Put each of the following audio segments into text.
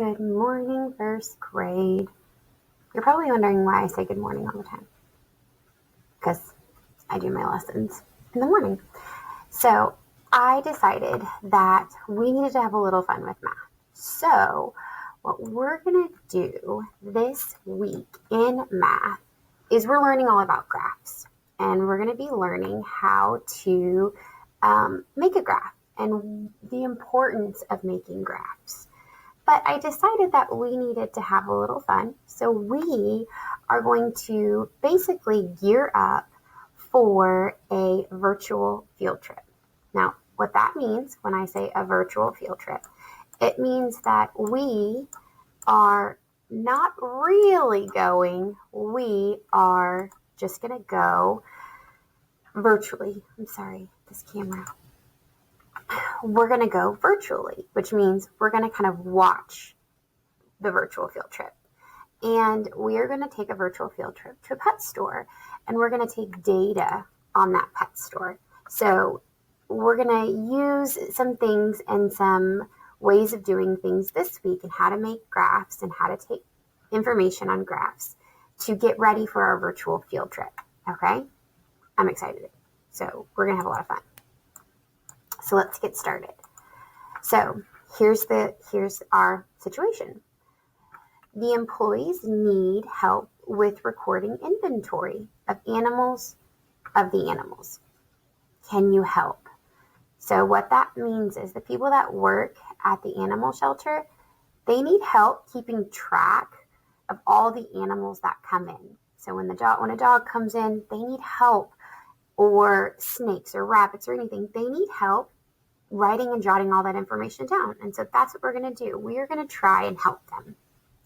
Good morning, first grade. You're probably wondering why I say good morning all the time. Because I do my lessons in the morning. So I decided that we needed to have a little fun with math. So what we're going to do this week in math is we're learning all about graphs. And we're going to be learning how to make a graph and the importance of making graphs. But I decided that we needed to have a little fun. So we are going to basically gear up for a virtual field trip. Now, what that means when I say a virtual field trip, it means that we are not really going, we are just going to go virtually. I'm sorry, this camera. We're going to go virtually, which means we're going to kind of watch the virtual field trip. And we are going to take a virtual field trip to a pet store, and we're going to take data on that pet store. So we're going to use some things and some ways of doing things this week and how to make graphs and how to take information on graphs to get ready for our virtual field trip. Okay? I'm excited. So we're going to have a lot of fun. So let's get started. So here's our situation. The employees need help with recording inventory of the animals. Can you help? So what that means is the people that work at the animal shelter, they need help keeping track of all the animals that come in. So when a dog comes in, they need help, or snakes or rabbits or anything, they need help writing and jotting all that information down. And so that's what we're going to do. We are going to try and help them.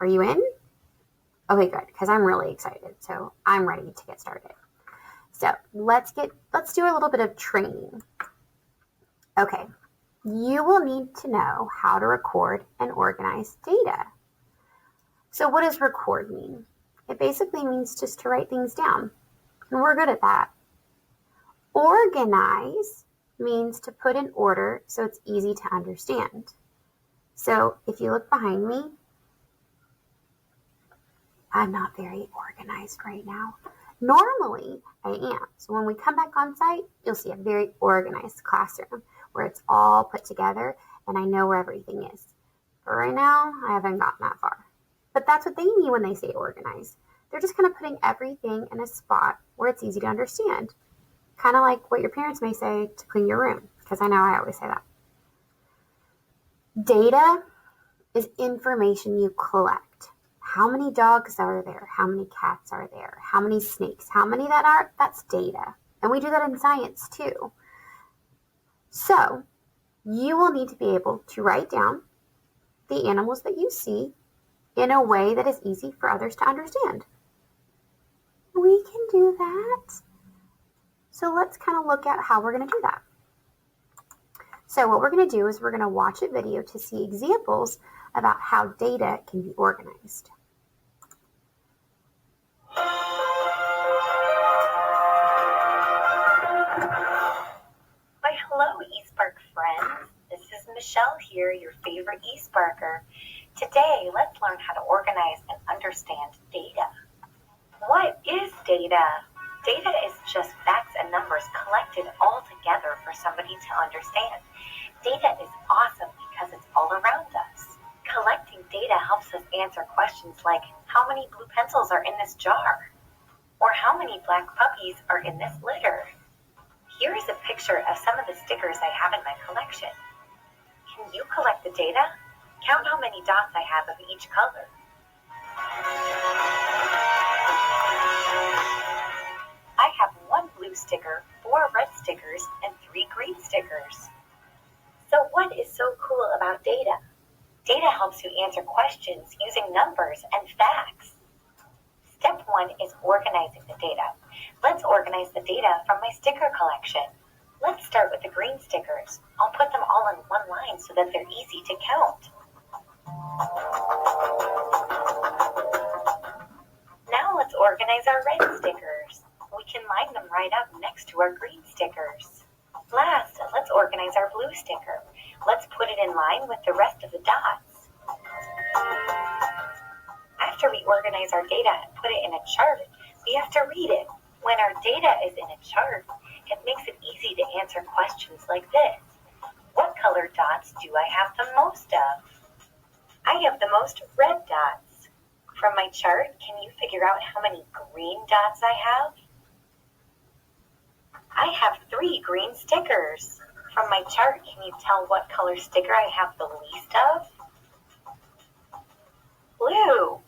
Are you in? Okay, good, because I'm really excited. So I'm ready to get started. So let's do a little bit of training. Okay, you will need to know how to record and organize data. So what does record mean? It basically means just to write things down. And we're good at that. Organize means to put in order so it's easy to understand. So if you look behind me, I'm not very organized right now. Normally, I am. So when we come back on site, you'll see a very organized classroom where it's all put together and I know where everything is. But right now, I haven't gotten that far. But that's what they mean when they say organized. They're just kind of putting everything in a spot where it's easy to understand. Kind of like what your parents may say to clean your room, because I know I always say that. Data is information you collect. How many dogs are there? How many cats are there? How many snakes? How many that are? That's data. And we do that in science too. So you will need to be able to write down the animals that you see in a way that is easy for others to understand. We can do that. So let's kind of look at how we're going to do that. So what we're going to do is we're going to watch a video to see examples about how data can be organized. Why, hello, eSpark friends. This is Michelle here, your favorite eSparker. Today, let's learn how to organize and understand data. What is data? Data is just facts and numbers collected all together for somebody to understand. Data is awesome because it's all around us. Collecting data helps us answer questions like, how many blue pencils are in this jar? Or how many black puppies are in this litter? Here is a picture of some of the stickers I have in my collection. Can you collect the data? Count how many dots I have of each color. I have 1 blue sticker, 4 red stickers, and 3 green stickers. So what is so cool about data? Data helps you answer questions using numbers and facts. Step 1 is organizing the data. Let's organize the data from my sticker collection. Let's start with the green stickers. I'll put them all in one line so that they're easy to count. Now let's organize our red stickers. We can line them right up next to our green stickers. Last, let's organize our blue sticker. Let's put it in line with the rest of the dots. organize our data and put it in a chart, we have to read it. When our data is in a chart, it makes it easy to answer questions like this. What color dots do I have the most of? I have the most red dots. From my chart, can you figure out how many green dots I have? I have 3 green stickers. From my chart, can you tell what color sticker I have the least of? Blue.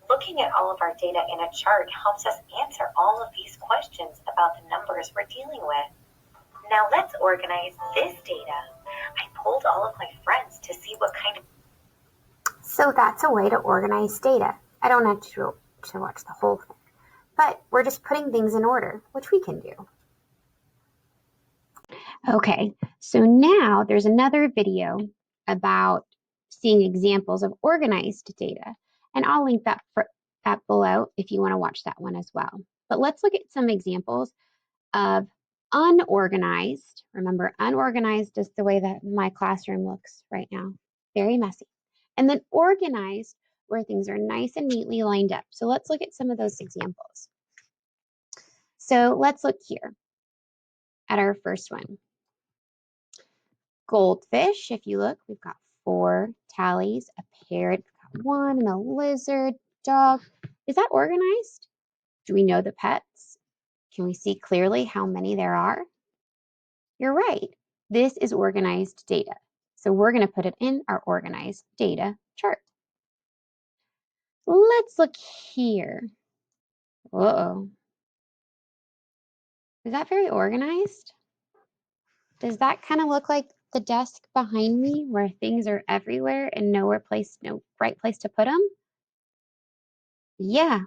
Looking at all of our data in a chart helps us answer all of these questions about the numbers we're dealing with. Now let's organize this data. I polled all of my friends to see what kind of... So that's a way to organize data. I don't have to watch the whole thing, but we're just putting things in order, which we can do. Okay, so now there's another video about seeing examples of organized data, and I'll link that below if you want to watch that one as well. But let's look at some examples of unorganized. Remember, unorganized is the way that my classroom looks right now, very messy. And then organized, where things are nice and neatly lined up. So let's look at some of those examples. So let's look here at our first one. Goldfish, if you look, we've got 4 tallies, a parrot, we've got 1, and a lizard, dog. Is that organized? Do we know the pets? Can we see clearly how many there are? You're right. This is organized data. So we're going to put it in our organized data chart. Let's look here. Uh-oh. Is that very organized? Does that kind of look like the desk behind me where things are everywhere and no right place to put them? Yeah,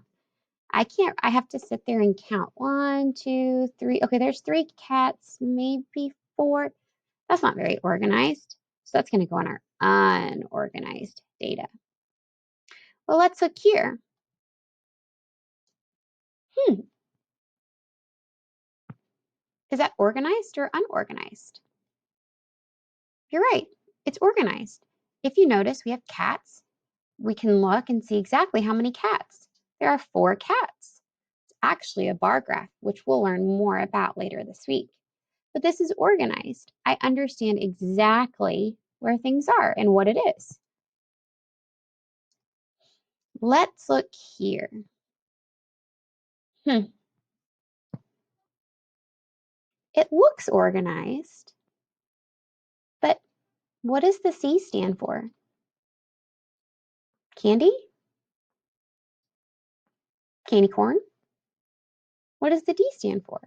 I have to sit there and count. 1, 2, 3. Okay, there's 3 cats, maybe 4. That's not very organized. So that's going to go on our unorganized data. Well, let's look here. Is that organized or unorganized? You're right, it's organized. If you notice, we have cats. We can look and see exactly how many cats. There are 4 cats. It's actually a bar graph, which we'll learn more about later this week. But this is organized. I understand exactly where things are and what it is. Let's look here. It looks organized, but what does the C stand for? Candy? Candy corn? What does the D stand for?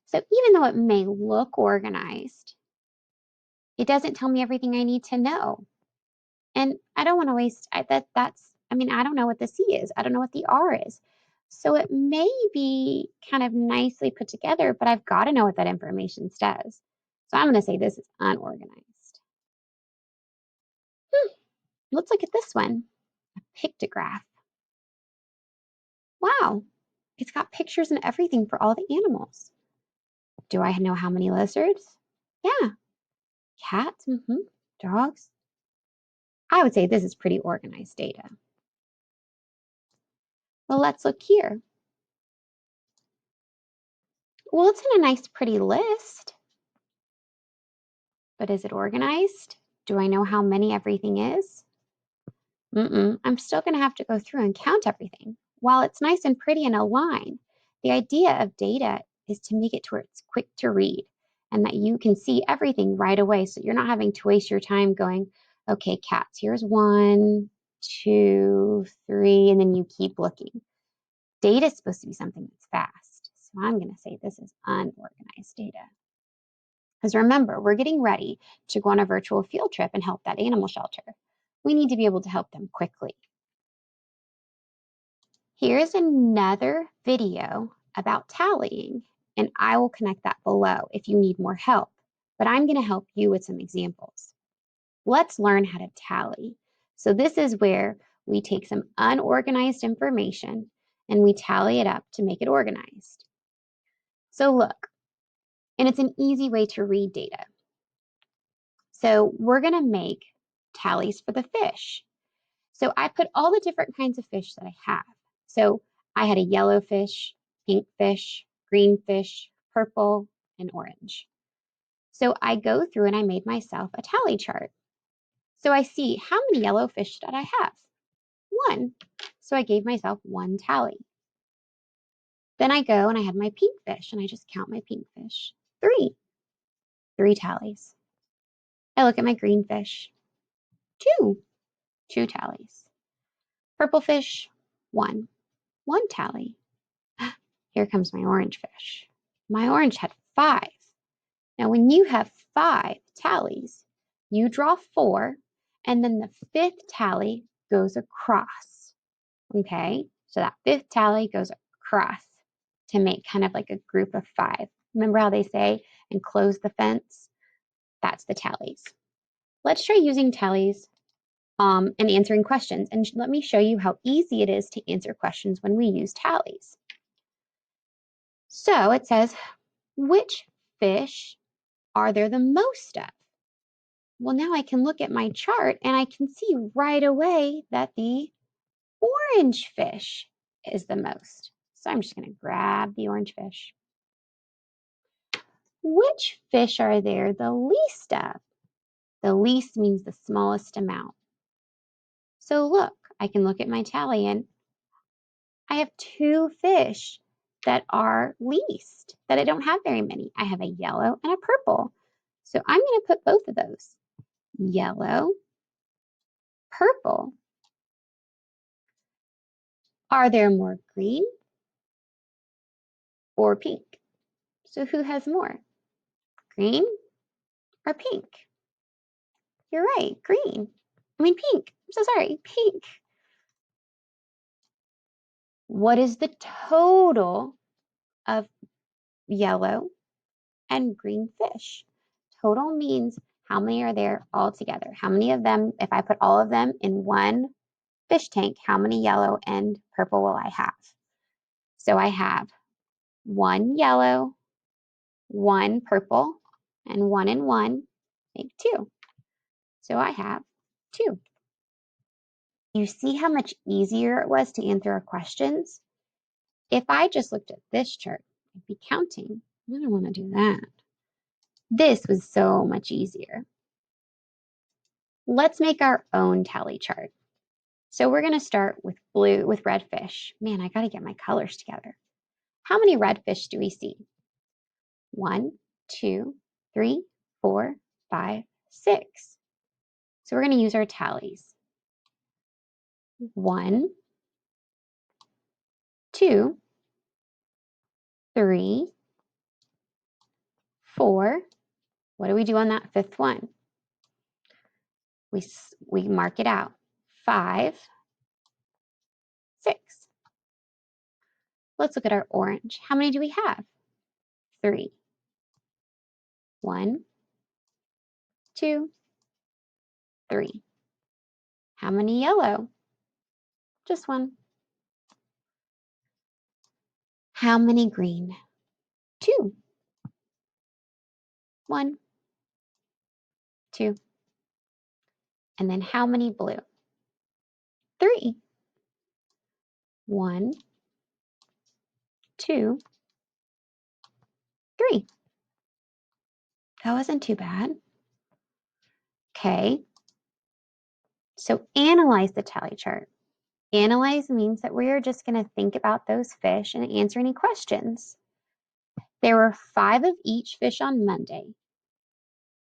So even though it may look organized, it doesn't tell me everything I need to know. And I don't want to waste I don't know what the C is. I don't know what the R is. So it may be kind of nicely put together, but I've got to know what that information says. So I'm going to say this is unorganized. Let's look at this one, a pictograph. Wow, it's got pictures and everything for all the animals. Do I know how many lizards? Yeah. Cats? Dogs? I would say this is pretty organized data. Well, let's look here. Well, it's in a nice, pretty list. But is it organized? Do I know how many everything is? I'm still going to have to go through and count everything. While it's nice and pretty in a line, the idea of data is to make it to where it's quick to read and that you can see everything right away. So you're not having to waste your time going, okay, cats, here's 1, 2, 3, and then you keep looking. Data is supposed to be something that's fast. So I'm going to say this is unorganized data. Because remember, we're getting ready to go on a virtual field trip and help that animal shelter. We need to be able to help them quickly. Here's another video about tallying, and I will connect that below if you need more help. But I'm going to help you with some examples. Let's learn how to tally. So this is where we take some unorganized information and we tally it up to make it organized. So look, and it's an easy way to read data. So we're going to make tallies for the fish. So I put all the different kinds of fish that I have. So I had a yellow fish, pink fish, green fish, purple, and orange. So I go through and I made myself a tally chart. So I see how many yellow fish did I have? 1. So I gave myself 1 tally. Then I go and I have my pink fish and I just count my pink fish. 3 tallies. I look at my green fish. 2 tallies. Purple fish, 1 tally. Here comes my orange fish. My orange had 5. Now, when you have 5 tallies, you draw 4, and then the 5th tally goes across. Okay, so that 5th tally goes across to make kind of like a group of 5. Remember how they say, and close the fence? That's the tallies. Let's try using tallies and answering questions. And let me show you how easy it is to answer questions when we use tallies. So it says, which fish are there the most of? Well, now I can look at my chart and I can see right away that the orange fish is the most. So I'm just going to grab the orange fish. Which fish are there the least of? The least means the smallest amount. So look, I can look at my tally and I have 2 fish that are least, that I don't have very many. I have a yellow and a purple. So I'm going to put both of those. Yellow, purple. Are there more green or pink? So who has more? Green or pink? You're right, green. Pink. I'm so sorry, pink. What is the total of yellow and green fish? Total means how many are there all together? How many of them, if I put all of them in one fish tank, how many yellow and purple will I have? So I have 1 yellow, 1 purple, and 1 and 1 make 2. So I have 2. You see how much easier it was to answer our questions? If I just looked at this chart, I'd be counting. I don't want to do that. This was so much easier. Let's make our own tally chart. So we're going to start with red fish. Man, I got to get my colors together. How many red fish do we see? 1, 2, 3, 4, 5, 6. So we're going to use our tallies. 1, 2, 3, 4. What do we do on that 5th one? We mark it out. 5, 6. Let's look at our orange. How many do we have? 3. 1, 2, 3. How many yellow? Just 1. How many green? 2. 1, 2. And then how many blue? 3. 1, 2, 3. That wasn't too bad. Okay. So analyze the tally chart. Analyze means that we are just going to think about those fish and answer any questions. There were 5 of each fish on Monday.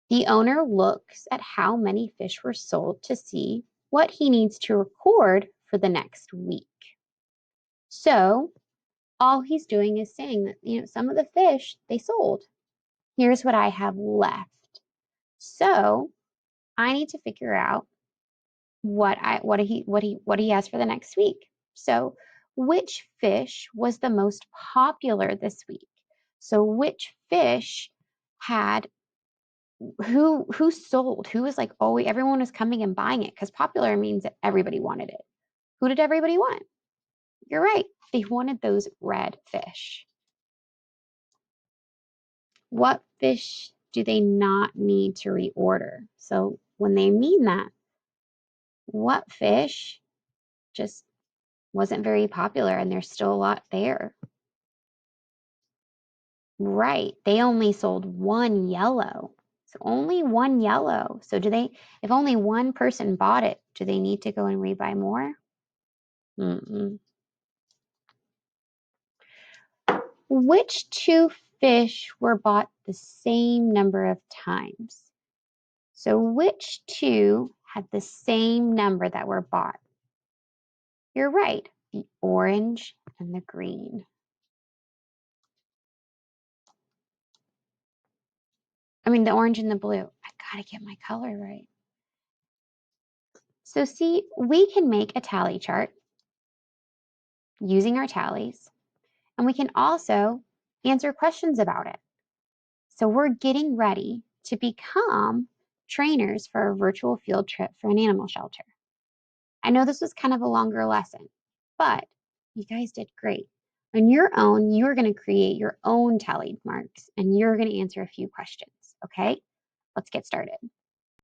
The owner looks at how many fish were sold to see what he needs to record for the next week. So all he's doing is saying that, some of the fish they sold. Here's what I have left. So I need to figure out what he has for the next week. So which fish was the most popular this week? So which fish had who sold? Who was like, oh, everyone was coming and buying it, because popular means that everybody wanted it. Who did everybody want? You're right. They wanted those red fish. What fish do they not need to reorder? So when they mean that, what fish just wasn't very popular, and there's still a lot there. Right. They only sold one yellow. So only one yellow. So if only one person bought it, do they need to go and rebuy more? Mm-mm. Which two fish were bought the same number of times? So which two had the same number that were bought? You're right, the orange and the green. I mean, the orange and the blue. I gotta get my color right. So see, we can make a tally chart using our tallies, and we can also answer questions about it. So we're getting ready to become trainers for a virtual field trip for an animal shelter. I know this was kind of a longer lesson, but you guys did great. On your own, you're going to create your own tallied marks and you're going to answer a few questions, okay? Let's get started.